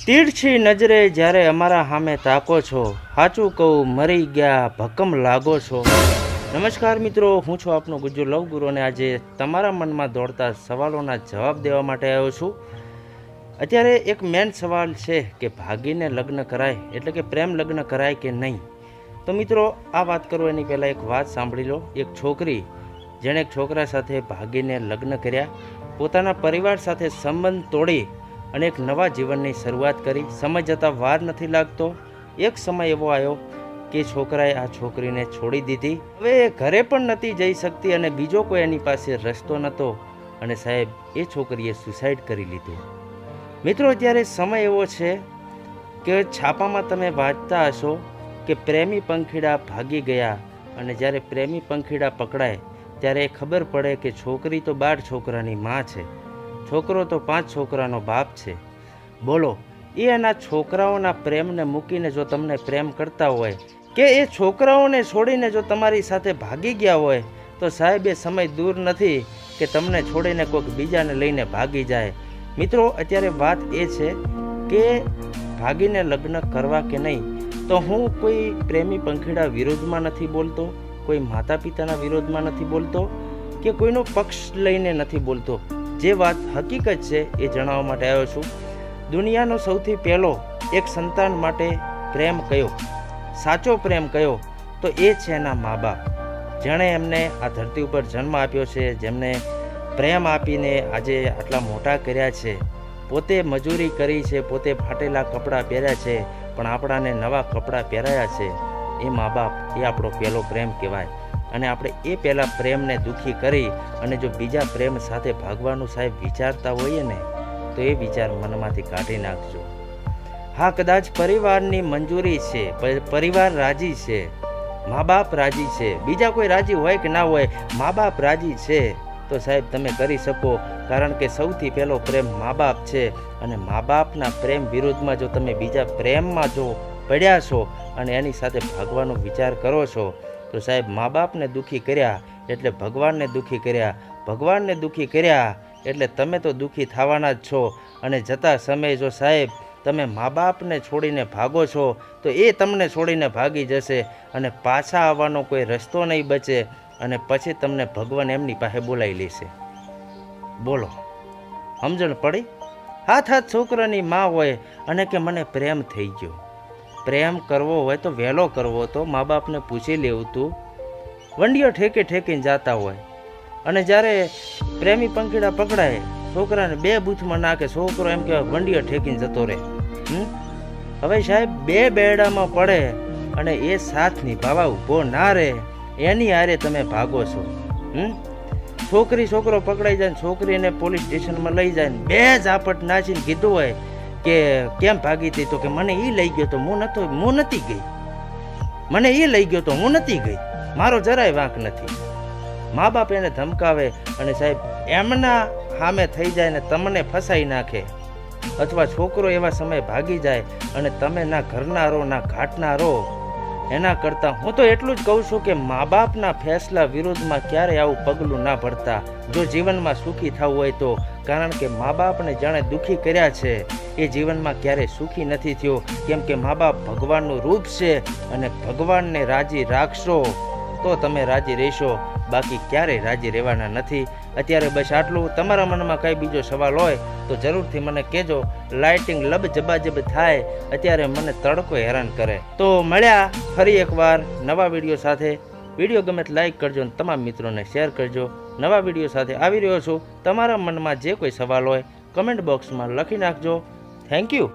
તીરછી નજરે જ્યારે અમારા સામે તાકો છો, સાચું કહું મરી ગયા ભક્કમ લાગો છો। નમસ્કાર મિત્રો, હું છું આપનો ગુજ્જુ લવ ગુરુ અને આજે તમારા મનમાં દોડતા સવાલોના જવાબ દેવા માટે આવ્યો છું। અત્યારે એક મેન સવાલ છે કે ભાગીને લગ્ન કરાય એટલે કે પ્રેમ લગ્ન કરાય કે નહીં। તો મિત્રો આ વાત કરું એની પહેલાં એક વાત સાંભળી લો। એક છોકરી જેણે એક છોકરા સાથે ભાગીને લગ્ન કર્યા, પોતાના પરિવાર સાથે સંબંધ તોડી અને એક નવા જીવનની શરૂઆત કરી। સમય જતાં વાર નથી લાગતો, એક સમય એવો આવ્યો કે છોકરાએ આ છોકરીને છોડી દીધી। હવે ઘરે પણ નથી જઈ શકતી અને બીજો કોઈ એની પાસે રસ્તો નહોતો અને સાહેબ એ છોકરીએ સુસાઇડ કરી લીધું। મિત્રો અત્યારે સમય એવો છે કે છાપામાં તમે વાંચતા હશો કે પ્રેમી પંખીડા ભાગી ગયા અને જ્યારે પ્રેમી પંખીડા પકડાય ત્યારે ખબર પડે કે છોકરી તો 12 છોકરાની માં છે, છોકરો તો 5 છોકરાનો બાપ છે। બોલો, એ એના છોકરાઓના પ્રેમને મૂકીને જો તમને પ્રેમ કરતા હોય કે એ છોકરાઓને છોડીને જો તમારી સાથે ભાગી ગયા હોય તો સાહેબ એ સમય દૂર નથી કે તમને છોડીને કોઈક બીજાને લઈને ભાગી જાય। મિત્રો અત્યારે વાત એ છે કે ભાગીને લગ્ન કરવા કે નહીં। તો હું કોઈ પ્રેમી પંખીડા વિરોધમાં નથી બોલતો, કોઈ માતા પિતાના વિરોધમાં નથી બોલતો કે કોઈનો પક્ષ લઈને નથી બોલતો। જે વાત હકીકત છે એ જણાવવા માટે આવ્યો છું। દુનિયાનો સૌથી પહેલો એક સંતાન માટે પ્રેમ કયો, સાચો પ્રેમ કયો, તો એ છે એના મા બાપ, જેણે એમને આ ધરતી ઉપર જન્મ આપ્યો છે, જેમને પ્રેમ આપીને આજે આટલા મોટા કર્યા છે, પોતે મજૂરી કરી છે, પોતે ફાટેલા કપડાં પહેર્યા છે પણ આપણાને નવા કપડાં પહેરાયા છે। એ મા બાપ એ આપણો પહેલો પ્રેમ કહેવાય અને આપણે એ પહેલાં પ્રેમને દુઃખી કરી અને જો બીજા પ્રેમ સાથે ભાગવાનું સાહેબ વિચારતા હોઈએ ને તો એ વિચાર મનમાંથી કાઢી નાખજો। હા, કદાચ પરિવારની મંજૂરી છે, પરિવાર રાજી છે, મા બાપ રાજી છે, બીજા કોઈ રાજી હોય કે ના હોય, મા બાપ રાજી છે તો સાહેબ તમે કરી શકો, કારણ કે સૌથી પહેલો પ્રેમ મા બાપ છે અને મા બાપના પ્રેમ વિરુદ્ધમાં જો તમે બીજા પ્રેમમાં જો પડ્યા છો અને એની સાથે ભાગવાનો વિચાર કરો છો તો સાહેબ મા બાપને દુઃખી કર્યા એટલે ભગવાનને દુઃખી કર્યા, ભગવાનને દુઃખી કર્યા એટલે તમે તો દુઃખી થવાના જ છો અને જતા સમયે જો સાહેબ તમે મા બાપને છોડીને ભાગો છો તો એ તમને છોડીને ભાગી જશે અને પાછા આવવાનો કોઈ રસ્તો નહીં બચે અને પછી તમને ભગવાન એમની પાસે બોલાવી લેશે। બોલો, સમજણ પડી? હાથ છોકરાની માં હોય અને કે મને પ્રેમ થઈ ગયો। પ્રેમ કરવો હોય તો વહેલો કરવો તો મા બાપને પૂછી લેવું તું, વંડીઓ ઠેકે ઠેકીને જતા હોય અને જ્યારે પ્રેમી પંખીડા પકડાય છોકરાને 2 બૂથમાં નાખે, છોકરો એમ કહેવાય વંડીઓ ઠેકીને જતો રહે। હવે સાહેબ 2 બેડામાં પડે અને એ સાથ નિભાવવા ઊભો ના રહે એની હારે તમે ભાગો છો। છોકરો પકડાઈ જાય, છોકરીને પોલીસ સ્ટેશનમાં લઈ જાય, 2 ઝાપટ નાચીને કીધું હોય કે કેમ ભાગી હતી તો કે મને એ લઈ ગયો તો હું નથી ગઈ, મને એ લઈ ગયો તો હું નથી ગઈ, મારો જરાય વાંક નથી। મા બાપ એને ધમકાવે અને સાહેબ એમના સામે થઈ જાય ને તમને ફસાઈ નાખે અથવા છોકરો એવા સમયે ભાગી જાય અને તમે ના ઘરના રહો ના ઘાટના રહો, એના કરતાં હું તો એટલું જ કહું છું કે મા બાપના ફેસલા વિરુદ્ધમાં ક્યારેય આવું પગલું ના ભરતા જો જીવનમાં સુખી થવું હોય તો, કારણ કે મા બાપને જાણે દુઃખી કર્યા છે એ જીવનમાં ક્યારેય સુખી નથી થયો, કેમ કે મા બાપ ભગવાનનું રૂપ છે અને ભગવાનને રાજી રાખશો તો તમે રાજી રહેશો, બાકી ક્યારેય રાજી રહેવાના નથી। અત્યારે બસ આટલું। તમારા મનમાં કંઈ બીજો સવાલ હોય તો જરૂરથી મને કહેજો। લાઇટિંગ લબ જબાજબ થાય અત્યારે મને તડકો હેરાન કરે। તો મળ્યા ફરી એકવાર નવા વિડીયો સાથે। વિડીયો ગમે તો લાઈક કરજો અને તમામ મિત્રોને શેર કરજો। નવા વિડીયો સાથે આવી રહ્યો છું, તમારા મનમાં જે કોઈ સવાલ હોય કમેન્ટ બોક્સમાં લખી નાખજો। Thank you.